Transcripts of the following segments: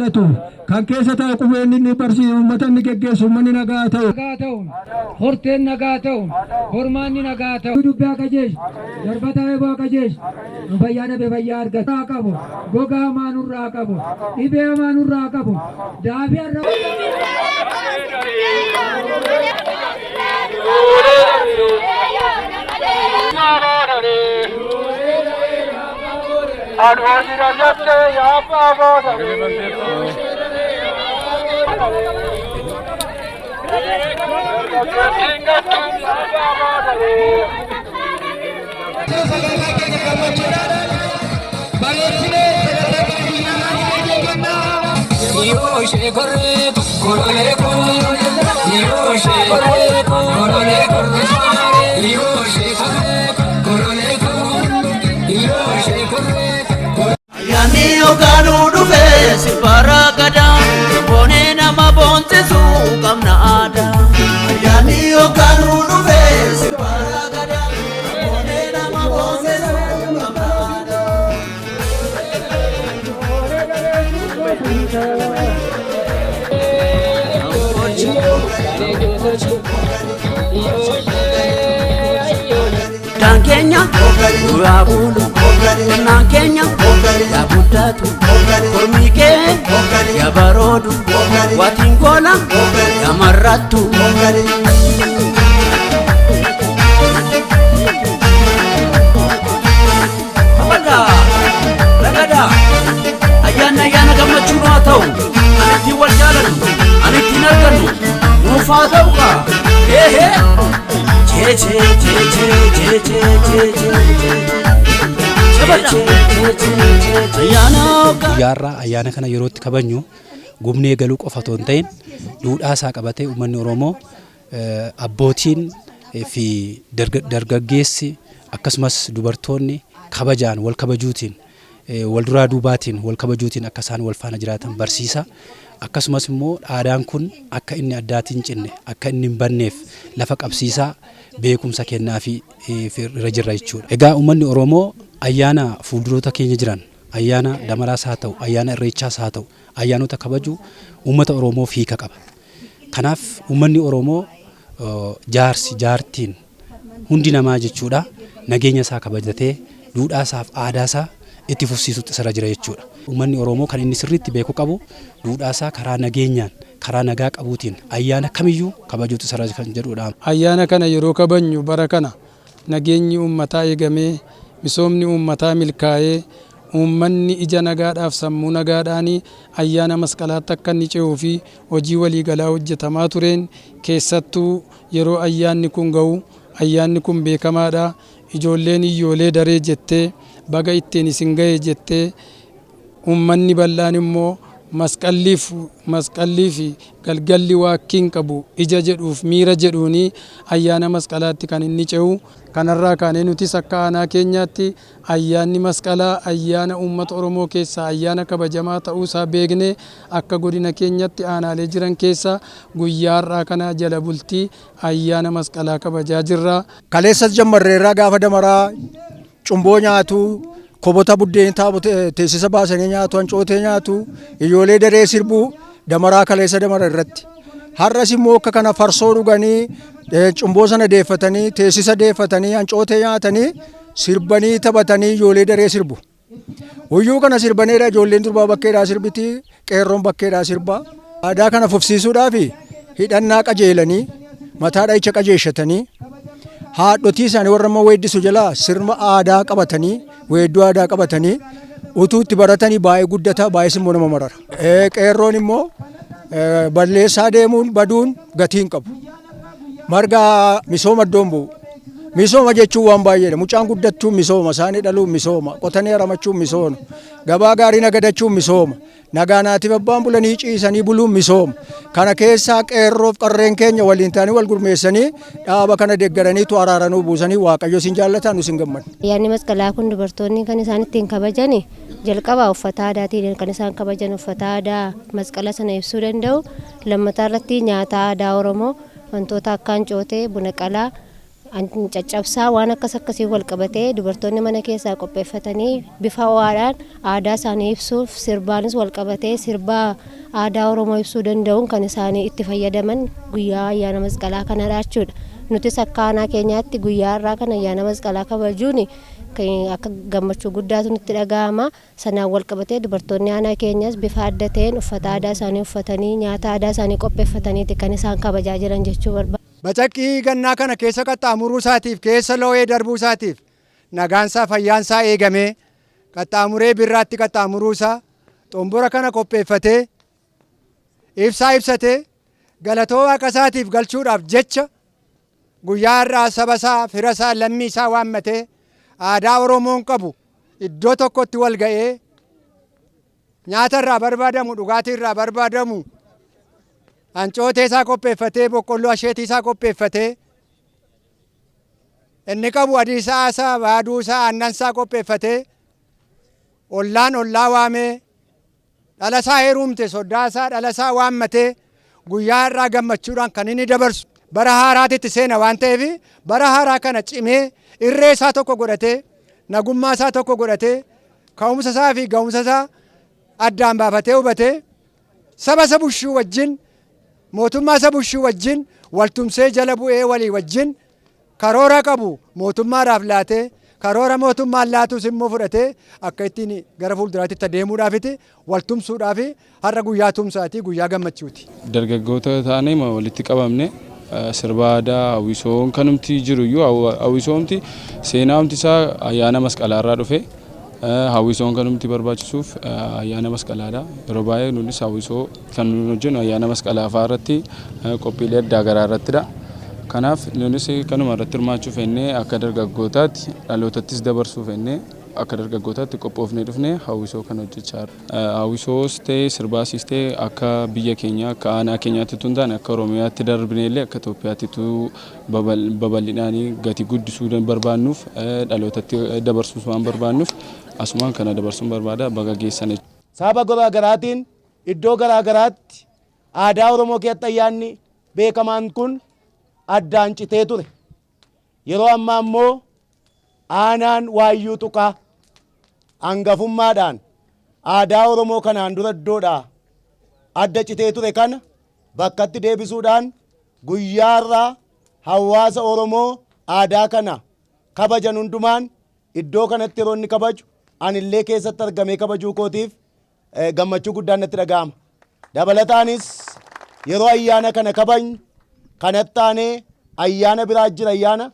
argatu kan keessa ta'u qubeen inni barsiisu uummata inni geggeessu uummanni nagaa ta'u horteen nagaa ta'u hormaanni nagaa ta'u dubbii akka jeesh darbataa eeboo akka jeesh fayyaa dhabe fayyaa argatu qabu gogaa maanurraa qabu dhibee maanurraa qabu daafii arra Advocate jatte ya pavo Yani oganu dufe si paragada bone nama bonte su kamna ada Yani oganu dufe si paragada bone nama bonte su kamna ada Kenya Rabulu na Kenya ya budatu Formike ya barodu Watingola ya maratu Lagada ayana gammachuno atau aniti waljalan aniti narganu nufatauka ehe Guyyaarraa ayyaana kana yerootti kabajnu gubnee galuu qofa otoo hin ta'in duudhaa isaa qabatee uummanni Oromoo abbootiin fi dargaggeessi akkasumas dubartoonni kabajaan wal kabajuutiin wal duraa duubaatiin wal kabajuutiin akka isaan wal faana jiraatan barsiisa. Akkasumas immoo aadaan kun akka inni addaatiin cinne akka inni hin banneef lafa qabsiisaa beekumsa kennaa fi irra jirra jechuudha. Egaa uummanni Oromoo ayyaana fuulduroota keenya jiran ayyaana damaraas haa ta'u ayyaana irreechaas haa ta'u ayyaanota kabaju uummata Oromoo hiika qaba. Kanaaf uummanni Oromoo jaartiin hundi namaa jechuudha nageenya isaa kabajatee duudhaa isaaf aadaa isaa itti fufsiisutti irra jira jechuudha. Uummanni Oromoo kan inni sirriitti beeku qabu duudhaa isaa karaa nageenyaan karaa nagaa qabuutiin ayyaana kamiyyuu kabajuutti irra kan jedhudha. Ayyaana kana yeroo kabajnu bara kana nageenyi uummataa eegamee misoomni uummataa milkaa'ee uummanni ija nagaadhaaf sammuu nagaadhaan ayyaana masqalaatti akka inni ce'uu fi hojii waliigalaa hojjetamaa tureen keessattuu yeroo ayyaanni kun ga'u ayyaanni kun beekamaadha. Ijoolleen iyyoolee daree jettee baga ittiin isin ga'e jettee uummanni bal'aan immoo masqallii fi galgalli waaqkiin qabu ija jedhuuf miira jedhuuni ayyaana masqalaatti kan inni ce'u. Kanarraa kaanee nutis akka aanaa keenyaatti ayyaanni masqalaa ayyaana uummata Oromoo keessaa ayyaana kabajamaa ta'uusaa beeknee akka godina keenyatti aanaalee jiran keessa guyyaa har'aa kana jala bultii ayyaana masqalaa kabajaa jirra. Kaleessas jammarreerraa gaafa damaraa cumboo nyaatu kobota buddeen teessisa baasanii nyaatu hancootee nyaatu ijoollee daree sirbuu damaraa kaleessa damara irratti. Har'as immoo akka kana farsoo dhuganii cumboo sana deeffatanii teessisa deeffatanii hancootee nyaatanii sirbanii taphatanii ijoollee daree sirbu. Huyyuu kana sirbaneedha ijoolleen durbaa bakkeedhaa sirbiti qeerroon bakkeedhaa sirba. Aadaa kana fufsiisuudhaaf hidhannaa qajeelanii mataa dhahicha qajeeshatanii haadhotii isaanii warra amma weeddisu jalaa sirna aadaa qabatanii weedduu aadaa qabatanii utuu itti baratanii baay'ee guddataa baay'ee immoo nama marara. Qeerroon immoo balleessaa deemuun baduun gatiin qabu. Marga misooma iddoon bu'u. Misooma jechuun waan baay'eedha. Mucaan guddachuun misooma, isaanii dhaluun misooma, qotanii haramachuun misooma, gabaa gaarii nagadachuun misooma, nagaa naatiif abbaan bulanii ciisanii buluun misooma. Kana keessaa qeerroof qarreen keenya waliin ta'anii wal gurmeessanii dhaaba kana deeggaraniitu araaranuu buusanii waaqayyo isin jaallatan nu isin gammadan. Ayyaanni masqalaa kun dubartoonni kan isaan ittiin kabajan jalqaba uffata aadaatiin kan isaan kabajan uffata aadaa masqala sana ibsuu danda'u. Lammataa irratti nyaata aadaa Oromoo wantoota akka hancootee, buna qalaa, caccabsaa waan akkasii wal qabatee dubartoonni mana keessaa qopheeffatanii bifa ho'aadhaan aadaa isaanii ibsuuf sirbaanis wal qabatee sirba aadaa Oromoo ibsuu danda'uun kan isaanii itti fayyadaman guyyaa ayyaana masqalaa kanadha jechuudha. Nutis akka aanaa keenyaatti guyyaa irraa kan ayyaana masqalaa kabajuun akka gammachuu guddaatu nutti dhaga'ama. Sanaan wal qabatee dubartoonni aanaa keenyas bifa adda ta'een uffata aadaa isaanii uffatanii nyaata aadaa isaanii qopheeffataniiti kan isaan kabajaa jiran jechuu barbaada. Bacaqii gannaa kana keessa qaxxaamuruu isaatiif keessa loo'ee darbuu isaatiif nagaansaa fayyaansaa eegamee qaxxaamuree birraatti qaxxaamuruu isaa xombora kana qopheeffatee ibsaa ibsatee galatoo waaqa isaatiif galchuudhaaf jecha guyyaa irraa saba isaa fira isaa lammii isaa waammatee aadaa Oromoon qabu iddoo tokkotti wal ga'ee nyaata irraa barbaadamu dhugaatii irraa barbaadamu hancootee isaa qopheeffatee boqqolloo asheetii isaa qopheeffatee inni qabu adii isaa baaduu isaa aannan isaa qopheeffatee ollaan ollaa waamee dhala isaa heerumte soddaa isaa dhala isaa waammatee guyyaa irraa gammachuudhaan kan inni dabarsu bara haaraatitti seena waan ta'eef bara haaraa kana cimee irree isaa tokko godhatee nagummaa isaa tokko godhatee ka'umsa isaa fi ga'umsa isaa addaan baafatee hubatee saba isa bushuu wajjin mootummaa isa bushuu wajjin waltumsee jala bu'ee walii wajjin karoora qabu mootummaadhaaf laatee karoora mootummaan laatus immoo fudhatee akka ittiin gara fuulduraatti adeemuudhaafiti waltumsuudhaaf har'a guyyaa tumsaati guyyaa gammachuuti. Dargaggoota taanee walitti qabamne sirba aadaa hawwisoon kanumti jiru iyyuu hawwisoomti seenaamti isaa ayyaana masqalaarraa dhufe hawwisoon kanumti barbaachisuuf ayyaana masqalaadha. Yeroo baay'ee nunis hawwisoo kan nuti hojjennu ayyaana masqalaa fa'aa irratti qophiilee adda garaa irrattidha. Kanaaf nunis kanuma irratti hirmaachuu fennee akka dargaggootaatti dhalootattis dabarsuu fennee akka dargaggootaatti qophoofnee dhufnee hawwisoo kan hojjechaa jirra. Hawwisoos ta'ee sirbaasis ta'ee akka biyya keenya akka aanaa keenyaatti tun taane akka Oromiyaatti darbinellee akka Itoophiyaatti babal'inaan gati guddisuu barbaannuuf dhalootatti dabarsuus waan barbaannuuf asumaan kana dabarsuun barbaada baga geessan. Saba garaa garaatiin iddoo garaa garaatti aadaa Oromoo keessatti ayyaanni beekamaan kun addaan citee ture. Yeroo ammaa immoo aanaan waayyuu tuqaa hangafummaadhaan aadaa Oromoo kanaan dura iddoodhaa adda citee ture kana bakkatti deebisuudhaan guyyaarraa hawaasa Oromoo aadaa kana kabajan hundumaan iddoo kanatti yeroo inni kabaju anillee keessatti argamee kabajuu kootiif gammachuu guddaan natti dhaga'ama. Dabalataanis yeroo ayyaana kana kabajnu kanatti aanee ayyaana biraa jira ayyaana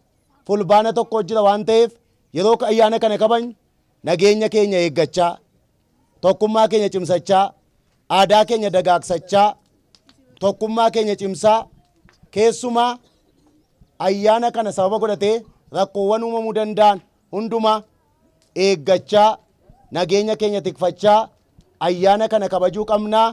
fulbaana tokko jira waan ta'eef yeroo ayyaana kana kabajnu nageenya keenya eeggachaa tokkummaa keenya cimsachaa aadaa keenya dagaagsachaa tokkummaa keenya cimsaa keessumaa ayyaana kana sababa godhatee rakkoowwan uumamuu danda'an hundumaa eeggachaa nageenya keenya tikfachaa ayyaana kana kabajuu qabnaa.